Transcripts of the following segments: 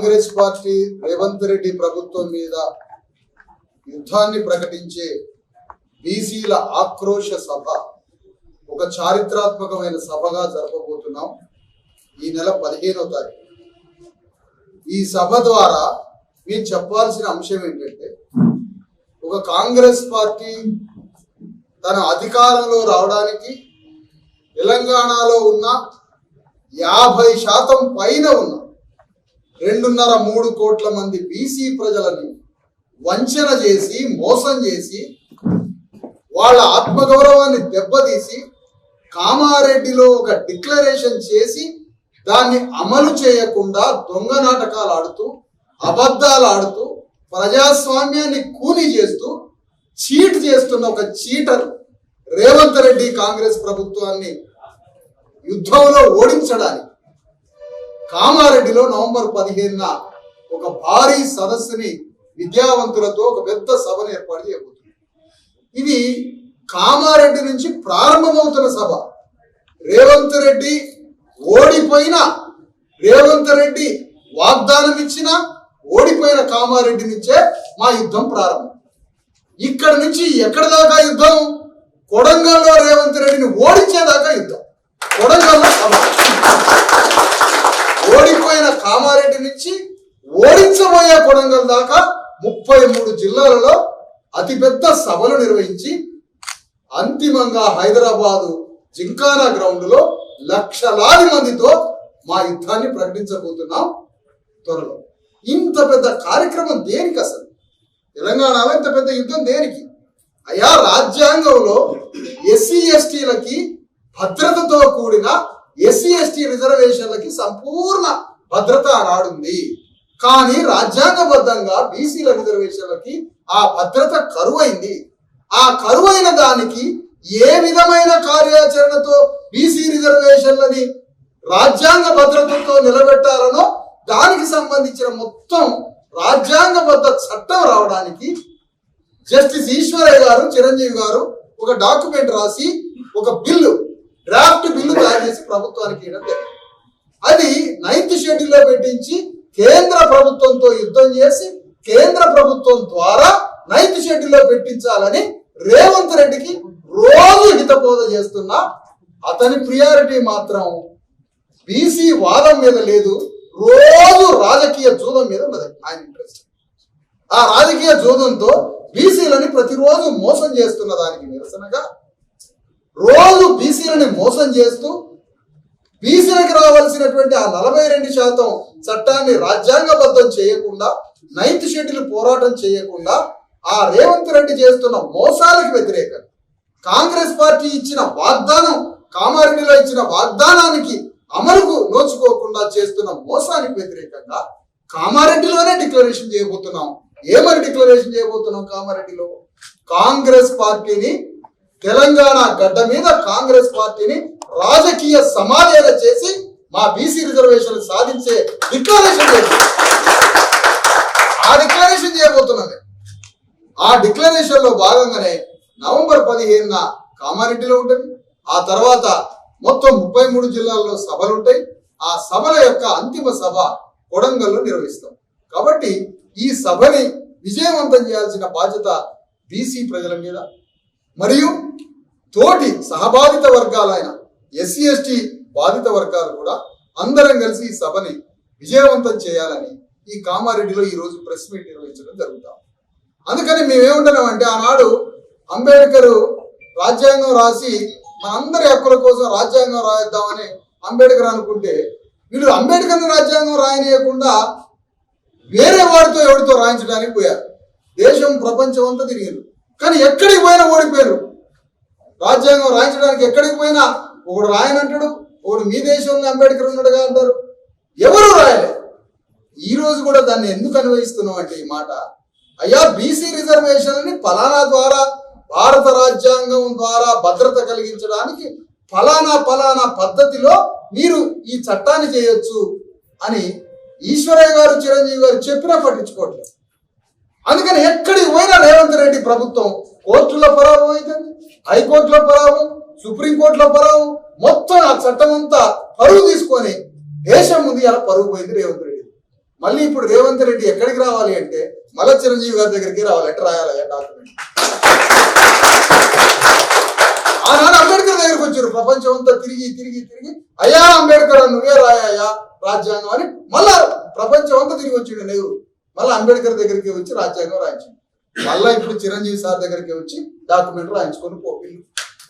Congress party Revanth Reddy ప్రభుత్వం మీద యుద్ధాన్ని ప్రకటించే బీసీల ఆక్రోశ సభ ఒక చారిత్రాత్మకమైన సభగా జరపబోతున్నాం ఈ నెల 15వ తారీఖు. ఈ సభ ద్వారా మీరు చెప్పాల్సిన అంశం ఏంటంటే, ఒక కాంగ్రెస్ పార్టీ తన అధికారంలో రావడానికి తెలంగాణలో ఉన్న 50% పైన ఉన్న 2.5-3 కోట్ల మంది బీసీ ప్రజలని వంచన చేసి మోసం చేసి వాళ్ళ ఆత్మగౌరవాన్ని దెబ్బతీసి కామారెడ్డిలో ఒక డిక్లరేషన్ చేసి దాన్ని అమలు చేయకుండా దొంగ నాటకాలు ఆడుతూ అబద్ధాలు ఆడుతూ ప్రజాస్వామ్యాన్ని కూని చేస్తూ చీట్ చేస్తున్న ఒక చీటర్ రేవంత్ రెడ్డి కాంగ్రెస్ ప్రభుత్వాన్ని యుద్ధంలో ఓడించడానికి కామారెడ్డిలో నవంబర్ 15న ఒక భారీ సదస్సుని విద్యావంతులతో ఒక పెద్ద సభను ఏర్పాటు చేయబోతుంది. ఇది కామారెడ్డి నుంచి ప్రారంభమవుతున్న సభ. రేవంత్ రెడ్డి ఓడిపోయిన, రేవంత్ రెడ్డి వాగ్దానం ఇచ్చిన ఓడిపోయిన కామారెడ్డి నుంచే మా యుద్ధం ప్రారంభం. ఇక్కడ నుంచి ఎక్కడ దాకా యుద్ధం? కొడంగల్లో రేవంత్ రెడ్డిని ఓడించేదాకా యుద్ధం. కొడంగల్లో సభ. ఓడిపోయిన కామారెడ్డి నుంచి ఓడించబోయే కొడంగల్ దాకా 33 జిల్లాలలో అతిపెద్ద సభలు నిర్వహించి అంతిమంగా హైదరాబాదు జింకానా గ్రౌండ్ లో లక్షలాది మందితో మా యుద్ధాన్ని ప్రకటించబోతున్నాం త్వరలో. ఇంత పెద్ద కార్యక్రమం దేనికి? అసలు తెలంగాణలో ఇంత పెద్ద యుద్ధం దేనికి? అయా, రాజ్యాంగంలో ఎస్సీ ఎస్టీలకి భద్రతతో కూడిన ఎస్సీ ఎస్టీ రిజర్వేషన్లకి సంపూర్ణ భద్రత ఆనాడుంది. కానీ రాజ్యాంగబద్ధంగా బీసీల రిజర్వేషన్లకి ఆ భద్రత కరువైంది. ఆ కరువైన దానికి ఏ విధమైన కార్యాచరణతో బీసీ రిజర్వేషన్లని రాజ్యాంగ భద్రతతో నిలబెట్టాలనో దానికి సంబంధించిన మొత్తం రాజ్యాంగబద్ధ చట్టం రావడానికి జస్టిస్ ఈశ్వరయ్య గారు, చిరంజీవి గారు ఒక డాక్యుమెంట్ రాసి ఒక బిల్లు, డ్రాఫ్ట్ బిల్లు తయారు చేసి ప్రభుత్వానికి ఇవ్వడం జరిగింది. అది 9th షెడ్యూల్లో పెట్టించి కేంద్ర ప్రభుత్వంతో యుద్ధం చేసి కేంద్ర ప్రభుత్వం ద్వారా 9th షెడ్యూల్లో పెట్టించాలని రేవంత్ రెడ్డికి రోజు హితబోధ చేస్తున్నా అతని ప్రియారిటీ మాత్రం బీసీ వాదం మీద లేదు, రోజు రాజకీయ జూదం మీద ఉన్నది ఆయన ఇంట్రెస్ట్. ఆ రాజకీయ జూదంతో బీసీలని ప్రతిరోజు మోసం చేస్తున్న దానికి నిరసనగా రోజు బీసీలని మోసం చేస్తూ బీసీలకు రావాల్సినటువంటి ఆ 42% చట్టాన్ని రాజ్యాంగబద్ధం చేయకుండా 9th షెడ్యూల్ పోరాటం చేయకుండా ఆ రేవంత్ రెడ్డి చేస్తున్న మోసాలకు వ్యతిరేకంగా కాంగ్రెస్ పార్టీ ఇచ్చిన వాగ్దానం, కామారెడ్డిలో ఇచ్చిన వాగ్దానానికి అమలుకు నోచుకోకుండా చేస్తున్న మోసానికి వ్యతిరేకంగా కామారెడ్డిలోనే డిక్లరేషన్ చేయబోతున్నాం. ఏమని డిక్లరేషన్ చేయబోతున్నాం? కామారెడ్డిలో కాంగ్రెస్ పార్టీని, తెలంగాణ గడ్డ మీద కాంగ్రెస్ పార్టీని రాజకీయ సమావేశ చేసి మా బీసీ రిజర్వేషన్ సాధించే డిక్లరేషన్ ఆ డిక్లరేషన్ చేయబోతున్నాం. ఆ డిక్లరేషన్ లో భాగంగానే నవంబర్ 15న కామారెడ్డిలో ఉంటుంది. ఆ తర్వాత మొత్తం 33 జిల్లాల్లో సభలు ఉంటాయి. ఆ సభల యొక్క అంతిమ సభ కొడంగల్లో నిర్వహిస్తాం. కాబట్టి ఈ సభని విజయవంతం చేయాల్సిన బాధ్యత బీసీ ప్రజల మీద మరియు తోటి సహబాధిత వర్గాలైన ఎస్సీ ఎస్టీ బాధిత వర్గాలు కూడా అందరం కలిసి ఈ సభని విజయవంతం చేయాలని ఈ కామారెడ్డిలో ఈ రోజు ప్రెస్ మీట్ నిర్వహించడం జరుగుతాం. అందుకని మేమేమంటున్నామంటే, ఆనాడు అంబేద్కర్ రాజ్యాంగం రాసి మనందరి హక్కుల కోసం రాజ్యాంగం రాయిద్దామని అంబేద్కర్ అనుకుంటే, వీళ్ళు అంబేద్కర్ రాజ్యాంగం రాయనీయకుండా వేరే వాడితో ఎవరితో రాయించడానికి పోయారు. దేశం ప్రపంచం అంతా తిరిగారు, కానీ ఎక్కడికి పోయినా ఓడిపోయారు. రాజ్యాంగం రాయించడానికి ఎక్కడికి పోయినా ఒకడు రాయనంటాడు, ఒకడు మీ దేశంలో అంబేద్కర్ ఉన్నాడుగా అంటారు, ఎవరు రాయలే. ఈ రోజు కూడా దాన్ని ఎందుకు అన్వయిస్తున్నాం అంటే ఈ మాట, అయ్యా, బీసీ రిజర్వేషన్ని ఫలానా ద్వారా భారత రాజ్యాంగం ద్వారా భద్రత కలిగించడానికి ఫలానా పద్ధతిలో మీరు ఈ చట్టాన్ని చేయొచ్చు అని ఈశ్వరయ్య గారు, చిరంజీవి గారు చెప్పినా పట్టించుకోవట్లేదు. అందుకని ఎక్కడికి పోయినా రేవంత్ రెడ్డి ప్రభుత్వం కోర్టులో పరాభవం అవుతుంది, హైకోర్టులో పరాభవం, సుప్రీంకోర్టులో పరాభవం, మొత్తం ఆ చట్టం అంతా పరువు తీసుకొని దేశం ముందు ఇలా పరువు పోయింది రేవంత్ రెడ్డి. మళ్ళీ ఇప్పుడు రేవంత్ రెడ్డి ఎక్కడికి రావాలి అంటే మళ్ళీ చిరంజీవి గారి దగ్గరికి రావాలి. ఎట్లా రాయాలి డాక్యుమెంట్? ఆనాడు అంబేద్కర్ దగ్గరికి వచ్చారు. ప్రపంచం అంతా తిరిగి తిరిగి తిరిగి అయ్యా అంబేద్కర్ నువ్వే రాయా రాజ్యాంగం అని మళ్ళా ప్రపంచం అంతా తిరిగి వచ్చిండు నెహ్రూ. మళ్ళీ అంబేద్కర్ దగ్గరికి వచ్చి రాజ్యాంగం రాయించింది. మళ్ళా ఇప్పుడు చిరంజీవి సార్ దగ్గరికి వచ్చి డాక్యుమెంట్ రాయించుకొని పో, బిల్లు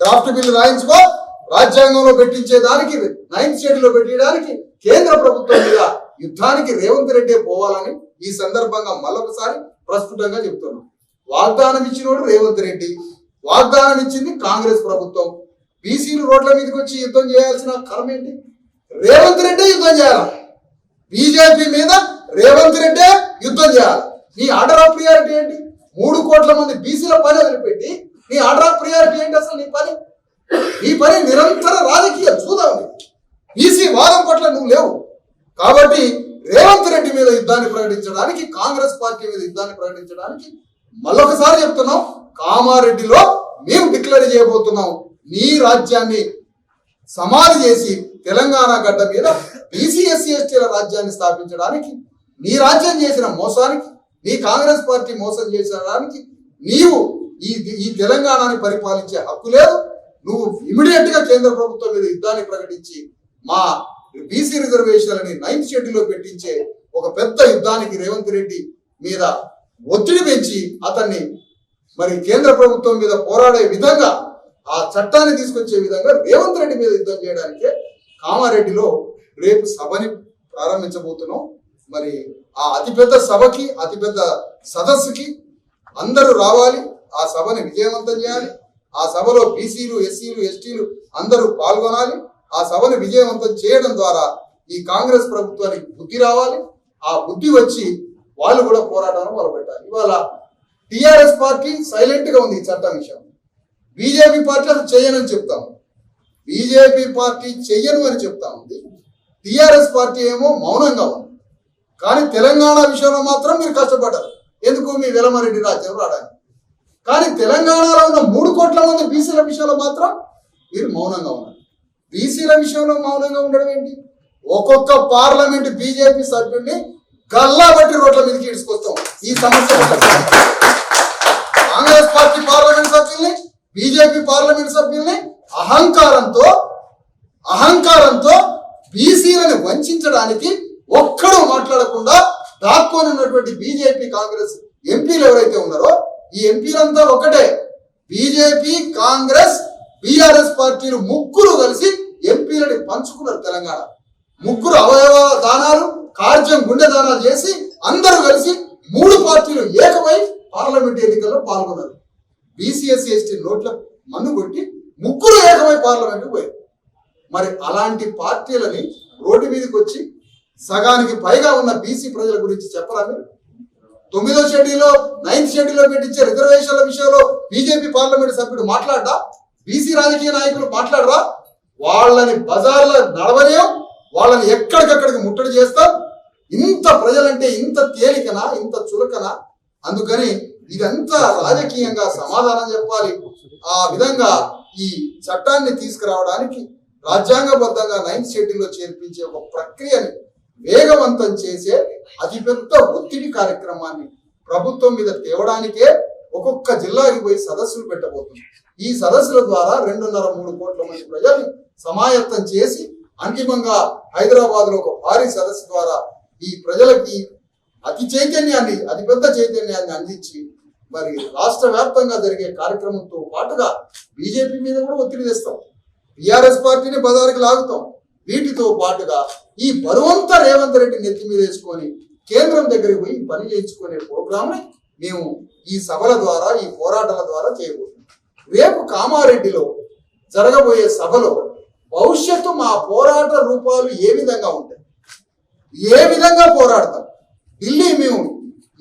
డ్రాఫ్ట్ బిల్లు రాయించుకో, రాజ్యాంగంలో పెట్టించేదానికి 9th షెడ్యూల్లో పెట్టడానికి కేంద్ర ప్రభుత్వం మీద యుద్ధానికి రేవంత్ రెడ్డి పోవాలని ఈ సందర్భంగా మళ్ళొకసారి ప్రస్ఫుటంగా చెప్తున్నాం. వాగ్దానం ఇచ్చినోడు రేవంత్ రెడ్డి, వాగ్దానం ఇచ్చింది కాంగ్రెస్ ప్రభుత్వం. బీసీలు రోడ్ల మీదకి వచ్చి యుద్ధం చేయాల్సిన కర్మ ఏంటి? రేవంత్ రెడ్డి యుద్ధం చేయాలి. బీజేపీ మీద రేవంత్ రెడ్డి యుద్ధం చేయాలి. నీ ఆర్డర్ ఆఫ్ ప్రియారిటీ ఏంటి? 3 కోట్ల మంది బీసీల పని వదిలిపెట్టి నీ ఆర్డర్ ఆఫ్ ప్రియారిటీ ఏంటి? అసలు నీ పని నిరంతర రాజకీయ చూద్దాం. బీసీ వాదం పట్ల నువ్వు లేవు. కాబట్టి రేవంత్ రెడ్డి మీద యుద్ధాన్ని ప్రకటించడానికి, కాంగ్రెస్ పార్టీ మీద యుద్ధాన్ని ప్రకటించడానికి మళ్ళొకసారి చెప్తున్నాం, కామారెడ్డిలో మేము డిక్లేర్ చేయబోతున్నాం. నీ రాజ్యాన్ని సమాధి చేసి తెలంగాణ గడ్డ మీద బీసీ ఎస్సీ ఎస్టీల రాజ్యాన్ని స్థాపించడానికి, నీ రాజ్యం చేసిన మోసానికి, నీ కాంగ్రెస్ పార్టీ మోసం చేసడానికి నీవు ఈ తెలంగాణని పరిపాలించే హక్కు లేదు. నువ్వు ఇమీడియట్ గా కేంద్ర ప్రభుత్వం మీద యుద్ధాన్ని ప్రకటించి మా బీసీ రిజర్వేషన్లని 9th షెడ్యూల్లో పెట్టించే ఒక పెద్ద యుద్ధానికి రేవంత్ రెడ్డి మీద ఒత్తిడి పెంచి అతన్ని మరి కేంద్ర ప్రభుత్వం మీద పోరాడే విధంగా, ఆ చట్టాన్ని తీసుకొచ్చే విధంగా రేవంత్ రెడ్డి మీద యుద్ధం చేయడానికే కామారెడ్డిలో రేపు సభని ప్రారంభించబోతున్నాం. మరి ఆ అతిపెద్ద సభకి, అతిపెద్ద సదస్సుకి అందరూ రావాలి. ఆ సభని విజయవంతం చేయాలి. ఆ సభలో బీసీలు, ఎస్సీలు, ఎస్టీలు అందరూ పాల్గొనాలి. ఆ సభను విజయవంతం చేయడం ద్వారా ఈ కాంగ్రెస్ ప్రభుత్వానికి బుద్ధి రావాలి. ఆ బుద్ధి వచ్చి వాళ్ళు కూడా పోరాటాన్ని మొదలుపెట్టాలి. ఇవాళ టిఆర్ఎస్ పార్టీ సైలెంట్ గా ఉంది ఈ చట్టం విషయం. బీజేపీ పార్టీ అసలు చెయ్యనని చెప్తాము. బీజేపీ పార్టీ చెయ్యను అని చెప్తా ఉంది. టిఆర్ఎస్ పార్టీ ఏమో మౌనంగా ఉంది. కానీ తెలంగాణ విషయంలో మాత్రం మీరు కష్టపడ్డారు. ఎందుకు? మీ వెలమరెడ్డి రాజ్యం రావడానికి. కానీ తెలంగాణలో ఉన్న 3 కోట్ల మంది బీసీల విషయంలో మాత్రం మీరు మౌనంగా ఉన్నారు. బీసీల విషయంలో మౌనంగా ఉండడం ఏంటి? ఒక్కొక్క పార్లమెంట్ బీజేపీ సభ్యుడిని గల్లా బట్టి రోడ్ల మీదకి ఇడుచుకొస్తాం. ఈ సమస్య కాంగ్రెస్ పార్టీ పార్లమెంట్ సభ్యుల్ని, బీజేపీ పార్లమెంట్ సభ్యుల్ని అహంకారంతో బీసీలను వంచడానికి ఒక్కడూ మాట్లాడకుండా దాక్కొని ఉన్నటువంటి బీజేపీ కాంగ్రెస్ ఎంపీలు ఎవరైతే ఉన్నారో ఈ ఎంపీలంతా ఒకటే. బీజేపీ, కాంగ్రెస్, బీఆర్ఎస్ పార్టీలు ముగ్గురు కలిసి ఎంపీలని పంచుకున్నారు. తెలంగాణ ముగ్గురు అవయవ దానాలు, కార్యం గుండె దానాలు చేసి అందరూ కలిసి 3 పార్టీలు ఏకమై పార్లమెంట్ ఎన్నికల్లో పాల్గొన్నారు. బీసీఎస్సీ ఎస్టీ నోట్ల మన్ను కొట్టి ముగ్గురు ఏకమై పార్లమెంట్కి పోయారు. మరి అలాంటి పార్టీలని రోడ్డు మీదకి వచ్చి సగానికి పైగా ఉన్న బీసీ ప్రజల గురించి చెప్పరా మీరు? 9వ షెడ్యూల్లో 9th షెడ్యూల్లో పెట్టించే రిజర్వేషన్ల విషయంలో బీజేపీ పార్లమెంట్ సభ్యుడు మాట్లాడ్డా? బీసీ రాజకీయ నాయకులు మాట్లాడరా? వాళ్ళని బజార్లో నడవలేం, వాళ్ళని ఎక్కడికక్కడికి ముట్టడి చేస్తాం. ఇంత ప్రజలంటే ఇంత తేలికనా, ఇంత చులకనా? అందుకని ఇదంతా రాజకీయంగా సమాధానం చెప్పాలి. ఆ విధంగా ఈ చట్టాన్ని తీసుకురావడానికి రాజ్యాంగబద్ధంగా 9th షెడ్యూల్లో చేర్పించే ఒక ప్రక్రియని వేగవంతం చేసే అతిపెద్ద ఒత్తిడి కార్యక్రమాన్ని ప్రభుత్వం మీద తేవడానికే ఒక్కొక్క జిల్లాకి పోయి సదస్సులు పెట్టబోతుంది. ఈ సదస్సుల ద్వారా 2.5-3 కోట్ల మంది ప్రజల్ని సమాయత్తం చేసి అంతిమంగా హైదరాబాద్ లో ఒక భారీ సదస్సు ద్వారా ఈ ప్రజలకి అతిపెద్ద చైతన్యాన్ని అందించి మరి రాష్ట్ర వ్యాప్తంగా జరిగే కార్యక్రమంతో పాటుగా బీజేపీ మీద కూడా ఒత్తిడి తెస్తాం, టిఆర్ఎస్ పార్టీని బజారుకి లాగుతాం. వీటితో పాటుగా ఈ బరువంతా రేవంత్ రెడ్డి నెత్తి మీద వేసుకొని కేంద్రం దగ్గరికి పోయి పని చేయించుకునే ప్రోగ్రామ్ ని మేము ఈ సభల ద్వారా, ఈ పోరాటాల ద్వారా చేయబోతున్నాం. రేపు కామారెడ్డిలో జరగబోయే సభలో భవిష్యత్తు మా పోరాట రూపాలు ఏ విధంగా ఉంటాయి, ఏ విధంగా పోరాడతాం, ఢిల్లీ మేము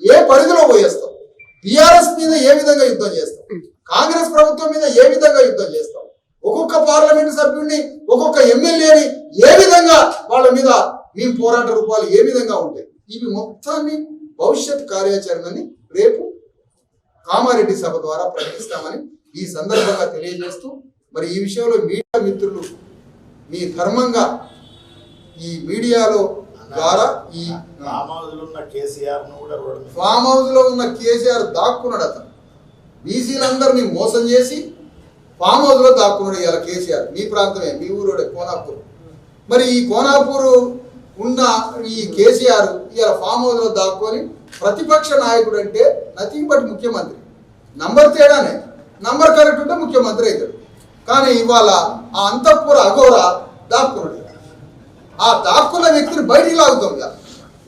ఏ పరిధిలో పోయేస్తాం, టిఆర్ఎస్ మీద ఏ విధంగా యుద్ధం చేస్తాం, కాంగ్రెస్ ప్రభుత్వం మీద ఏ విధంగా యుద్ధం చేస్తాం, ఒక్కొక్క పార్లమెంట్ సభ్యుడిని, ఒక్కొక్క ఎమ్మెల్యేని ఏ విధంగా వాళ్ళ మీద మేము పోరాట రూపాలు ఏ విధంగా ఉంటాయి, ఇవి మొత్తాన్ని భవిష్యత్ కార్యాచరణని రేపు కామారెడ్డి సభ ద్వారా ప్రకటిస్తామని ఈ సందర్భంగా తెలియజేస్తూ, మరి ఈ విషయంలో మీడియా మిత్రులు మీ ధర్మంగా ఈ మీడియాలో ద్వారా ఈ ఫామ్ హౌస్ లో ఉన్న కేసీఆర్ దాక్కున్నాడు. అతను బీసీలందరినీ మోసం చేసి ఫామ్ హౌస్ లో దాక్కున్నాడు. ఇవాళ కేసీఆర్ మీ ప్రాంతమే, మీ ఊరోడే కోనాపూర్. మరి ఈ కోనాపూర్ ఉన్న ఈ కేసీఆర్ ఇవాళ ఫామ్ హౌస్ లో దాక్కొని ప్రతిపక్ష నాయకుడు అంటే నథింగ్ బట్ ముఖ్యమంత్రి. నంబర్ తేడానే, నంబర్ కరెక్ట్ ఉంటే ముఖ్యమంత్రి అవుతాడు. కానీ ఇవాళ ఆ అంతఃపుర అఘోర దాక్కున్నాడు. ఆ దాక్కున్న వ్యక్తిని బయటికి లాగుతాం, ఇక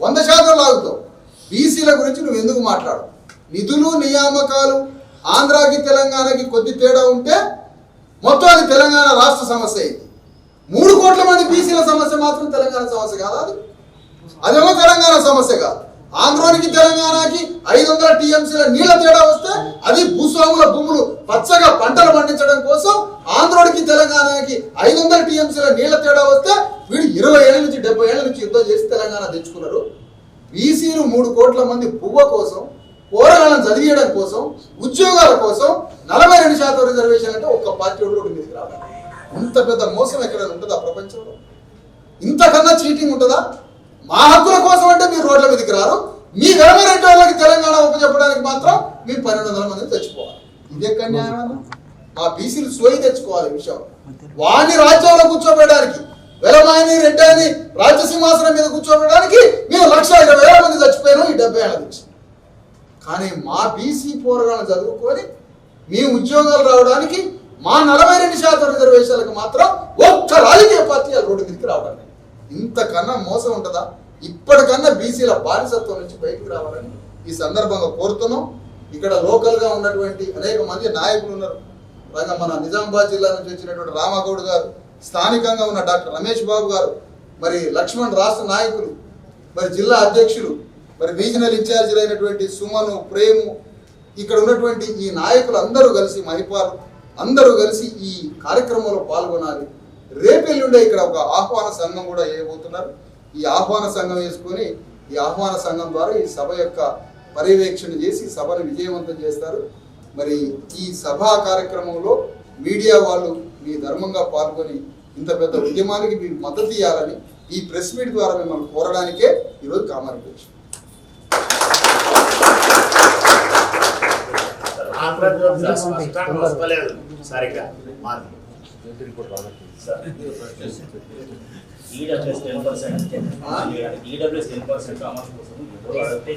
100% లాగుతాం. బీసీల గురించి నువ్వు ఎందుకు మాట్లాడు? నిధులు నియామకాలు ఆంధ్రాకి తెలంగాణకి కొద్ది తేడా ఉంటే మొత్తం అది తెలంగాణ రాష్ట్ర సమస్య అయింది. 3 కోట్ల మంది బీసీల సమస్య మాత్రం తెలంగాణ సమస్య కాదు. అదేమో తెలంగాణ సమస్య కాదు. ఆంధ్రానికి తెలంగాణకి 500 టీఎంసీల నీళ్ల తేడా వస్తే అది భూస్వాముల భూములు పచ్చగా పంటలు పండించడం కోసం ఆంధ్రానికి తెలంగాణకి 500 టీఎంసీల నీళ్ల తేడా వస్తే వీడు 20 ఏళ్ళ నుంచి 70 ఏళ్ళ నుంచి యుద్ధం చేసి తెలంగాణ తెచ్చుకున్నారు. బీసీలు 3 కోట్ల మంది పువ్వ కోసం, పోరాటాలను చదివేయడం కోసం, ఉద్యోగాల కోసం 42% రిజర్వేషన్ అంటే ఒక్క పార్టీ రోడ్డు మీదకి రావాలి. ఇంత పెద్ద మోసం ఎక్కడైనా ఉంటుందా ప్రపంచంలో? ఇంతకన్నా చీటింగ్ ఉంటుందా? మా హక్కుల కోసం అంటే మీరు రోడ్ల మీదకి రారు, మీ వెలమరెడ్డి వాళ్ళకి తెలంగాణ ఉపజెప్పడానికి మాత్రం మీ 1200 మంది తెచ్చుకోవాలి. ఇదే కన్యాయం. మా బీసీలు సోయి తెచ్చుకోవాలి విషయం. వాణ్ణి రాజ్యంలో కూర్చోబెట్టడానికి, వెలమాయని రెడ్డిని రాజ్యసింహాసనం మీద కూర్చోబెట్టడానికి మేము 1,20,000 మంది చచ్చిపోయినాం ఈ 70 ఏళ్ళ నుంచి. కానీ మా బీసీ పోరాటాలను చదువుకొని మీ ఉద్యోగాలు రావడానికి మా 42% రిజర్వేషన్లకు మాత్రం ఒక్క రాజకీయ పార్టీ రోడ్డు మీదకి రావడానికి ఇంతకన్నా మోసం ఉంటుందా? ఇప్పటికన్నా బీసీల బానిసత్వం నుంచి బయటికి రావాలని ఈ సందర్భంగా కోరుతున్నాం. ఇక్కడ లోకల్గా ఉన్నటువంటి అనేక మంది నాయకులు ఉన్నారు. మన నిజామాబాద్ జిల్లా నుంచి వచ్చినటువంటి రామగౌడ్ గారు, స్థానికంగా ఉన్న డాక్టర్ రమేష్ బాబు గారు, మరి లక్ష్మణ్ రాష్ట్ర నాయకులు, మరి జిల్లా అధ్యక్షులు, మరి రీజనల్ ఇన్ఛార్జీలు అయినటువంటి సుమను, ప్రేము, ఇక్కడ ఉన్నటువంటి ఈ నాయకులు అందరూ కలిసి, మహిపాలు అందరూ కలిసి ఈ కార్యక్రమంలో పాల్గొనాలి. రేపెల్లుండే ఇక్కడ ఒక ఆహ్వాన సంఘం కూడా వేయబోతున్నారు. ఈ ఆహ్వాన సంఘం వేసుకొని ఈ ఆహ్వాన సంఘం ద్వారా ఈ సభ యొక్క పర్యవేక్షణ చేసి సభను విజయవంతం చేస్తారు. మరి ఈ సభా కార్యక్రమంలో మీడియా వాళ్ళు మీ ధర్మంగా పాల్గొని ఇంత పెద్ద ఉద్యమానికి మీరు మద్దతు ఇవ్వాలని ఈ ప్రెస్ మీట్ ద్వారా మిమ్మల్ని కోరడానికే ఈరోజు కామారెడ్డి వచ్చాం. ఈడబ్ల్యూఎస్ 10% ఈడబ్ల్యూఎస్ 10% అమలు కోసం అడిగితే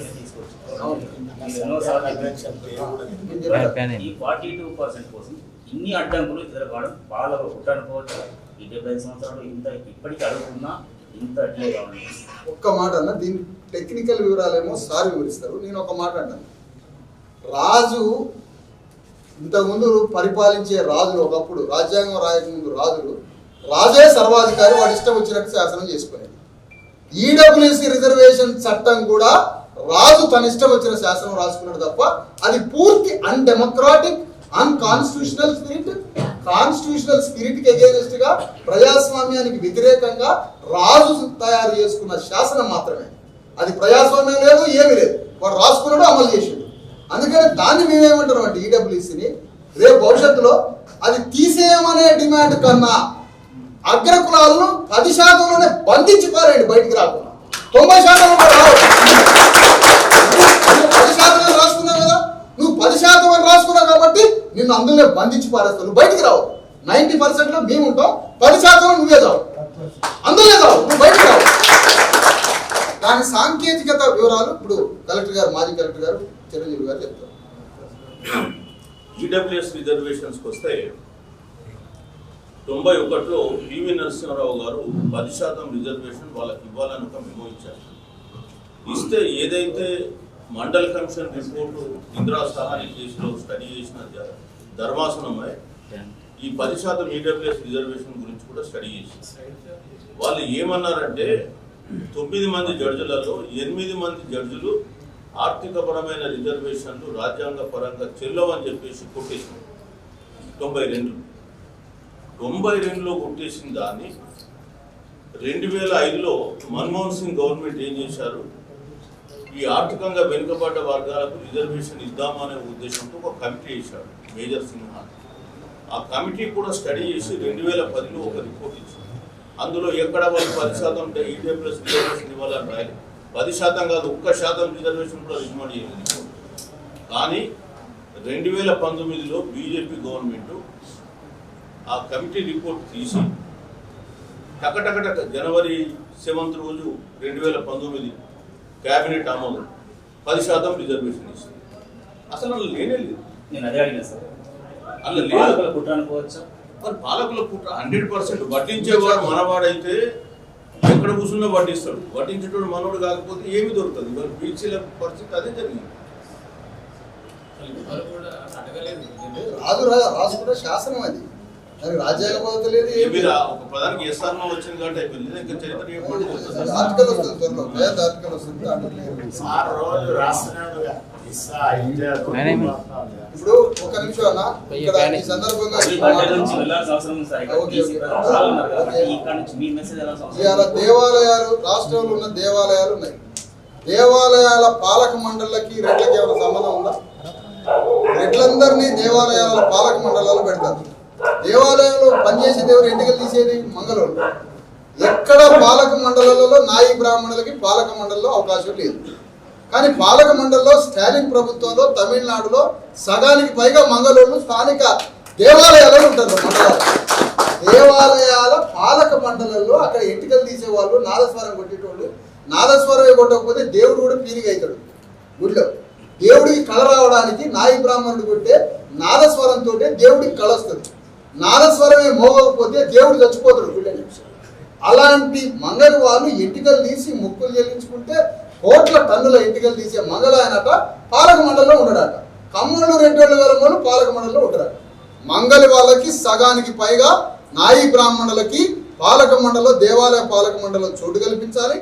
ఈ 42% కోసం ఇన్ని అడ్డంకులు ఎదుర్కోవడం బాగా కుట్టనుకోవచ్చు. ఈ 75 సంవత్సరాలు ఇంత ఇప్పటికీ అడుగుతున్నా ఇంత అడ్లే కావాలి. ఒక్క మాట అన్న, దీని టెక్నికల్ వివరాలేమో సార్ వివరిస్తారు. నేను ఒక మాట అంటాను. రాజు ఇంతకుముందు పరిపాలించే రాజులు, ఒకప్పుడు రాజ్యాంగం రాయకముందు రాజే సర్వాధికారి, వాడు ఇష్టం వచ్చినట్టు శాసనం చేసుకునేది. ఈడబ్ల్యూఎస్సీ రిజర్వేషన్ చట్టం కూడా రాజు తన ఇష్టం వచ్చిన శాసనం రాసుకున్నాడు తప్ప అది పూర్తి అన్డెమోక్రాటిక్, కాన్స్టిట్యూషనల్ స్పిరిట్ కి అగేనిస్ట్ గా, ప్రజాస్వామ్యానికి వ్యతిరేకంగా రాజు తయారు చేసుకున్న శాసనం మాత్రమే. అది ప్రజాస్వామ్యం లేదు, ఏమీ లేదు. వాడు రాసుకున్నాడు, అమలు చేసాడు. అందుకని దాన్ని మేమేమంటాం అంటే ఈడబ్ల్యూసీని రేపు భవిష్యత్తులో అది తీసేయమనే డిమాండ్ కన్నా అగ్రకులాలను 10%లోనే బంధించి పారేయండి, బయటికి రాకుండా. 90% నువ్వు 10% రాసుకున్నావు కదా, నువ్వు 10% అని రాసుకున్నావు కాబట్టి నిన్ను అందులో బంధించి పారేస్తావు. నువ్వు బయటికి రావు. 90%లో మేము ఉంటాం, 10% నువ్వే చావు, అందులో చావు, నువ్వు బయటికి రావు. దాని సాంకేతికత వివరాలు ఇప్పుడు కలెక్టర్ గారు, మాజీ కలెక్టర్ గారు చిరంజీవి గారు చెప్తారు. ఈడబ్ల్యూఎస్ రిజర్వేషన్స్కి వస్తే 91లో పివి నరసింహారావు గారు 10% రిజర్వేషన్ వాళ్ళకి ఇవ్వాలని ఒక మెమో ఇచ్చారు. ఇస్తే ఏదైతే మండల్ కమిషన్ రిపోర్టు ఇందిరా సహాని కేసులో స్టడీ చేసిన ధర్మాసనమే ఈ 10% ఈడబ్ల్యూఎస్ రిజర్వేషన్ గురించి కూడా స్టడీ చేసింది. వాళ్ళు ఏమన్నారంటే 9 మంది జడ్జిలలో 8 మంది జడ్జిలు ఆర్థికపరమైన రిజర్వేషన్లు రాజ్యాంగ పరంగా చెల్లవని చెప్పేసి కొట్టేసింది. 92లో కొట్టేసిన దాన్ని 2005లో మన్మోహన్ సింగ్ గవర్నమెంట్ ఏం చేశారు, ఈ ఆర్థికంగా వెనుకబడ్డ వర్గాలకు రిజర్వేషన్ ఇద్దామనే ఉద్దేశంతో ఒక కమిటీ వేశాడు, మేజర్ సిన్హా. ఆ కమిటీ కూడా స్టడీ చేసి 2010లో ఒక రిపోర్ట్ ఇచ్చింది. అందులో ఎక్కడ వాళ్ళు 10% ఈడబ్ల్యూఎస్ రిజర్వేషన్ ఇవ్వాలని రాయాలి. 10% కాదు, 1% రిజర్వేషన్ కూడా రికమెండ్ చేయలేదు. కానీ 2019లో బీజేపీ గవర్నమెంట్ ఆ కమిటీ రిపోర్ట్ తీసి టకటకటక జనవరి 7 రోజు 2019 క్యాబినెట్ ఆమోదం 10% రిజర్వేషన్ ఇస్తుంది. అసలు అందులో లేనే లేదు. నేను అదే అడిగిన సార్, అందులో పాలకుల కుట్ర అనుకోవచ్చా? మరి పాలకుల కుట్ర 100%. వడ్డించేవాడు మనవాడైతే ఎక్కడ కూర్చున్నా వడ్డిస్తాడు. వడ్డించేటోడు మనవాడు కాకపోతే ఏమి దొరుకుతుంది. మరి బీసీల పరిస్థితి అదే జరిగింది. రాజు కూడా శాసనం అది, దానికి రాజ్యాంగ పద్ధతి లేదు. మీరు ఒక ప్రధానికి ఏ స్థానంలో వచ్చింది కాబట్టి అయిపోయింది. ఇంకా చరిత్ర ఆర్టికల్ వస్తుంది, త్వరలో పేద ఆర్టికల్ వస్తుంది. ఇప్పుడు ఒక నిమిషం అన్న, ఇక్కడ ఈ సందర్భంగా ఇవాళ దేవాలయాలు, రాష్ట్రంలో ఉన్న దేవాలయాలు ఉన్నాయి. దేవాలయాల పాలక మండళ్ళకి రెడ్లకి ఏమైనా సంబంధం ఉందా? రెడ్లందరినీ దేవాలయాల పాలక మండలాలు పెడతారు. దేవాలయంలో పనిచేసే దేవుడు ఎన్నికలు తీసేది మంగళూరు. ఎక్కడ పాలక మండలాలలో నాయి బ్రాహ్మణులకి పాలక మండలిలో అవకాశం లేదు. కానీ పాలక మండలిలో స్టాలిన్ ప్రభుత్వంలో తమిళనాడులో సగానికి పైగా మంగళూరు స్థానిక దేవాలయాలు ఉంటారు. మండలాలు, దేవాలయాల పాలక మండలంలో అక్కడ ఎంటికలు తీసేవాళ్ళు, నాదస్వరం కొట్టేటోళ్ళు. నాదస్వరమే కొట్టకపోతే దేవుడు కూడా పీరిగా అవుతాడు. గుడిలో దేవుడికి కళ రావడానికి నాయి బ్రాహ్మణుడు కొట్టే నాదస్వరంతో దేవుడికి కళ వస్తుంది. నాదస్వరమే మోగకపోతే దేవుడు చచ్చిపోతాడు గుళ్ళని. అలాంటి మంగళ వాళ్ళు ఎంటికలు తీసి మొక్కులు చెల్లించుకుంటే కోట్ల టన్నుల ఎంటికలు తీసే మంగళ ఆయనట పాలక మండలిలో ఉండడాట. కమ్మళ్ళు 2,000 మంది పాలక మండలిలో ఉంటారట. మంగళి వాళ్ళకి సగానికి పైగా నాయి బ్రాహ్మణులకి పాలక మండలిలో, దేవాలయ పాలక మండలిలో చోటు కల్పించాలి.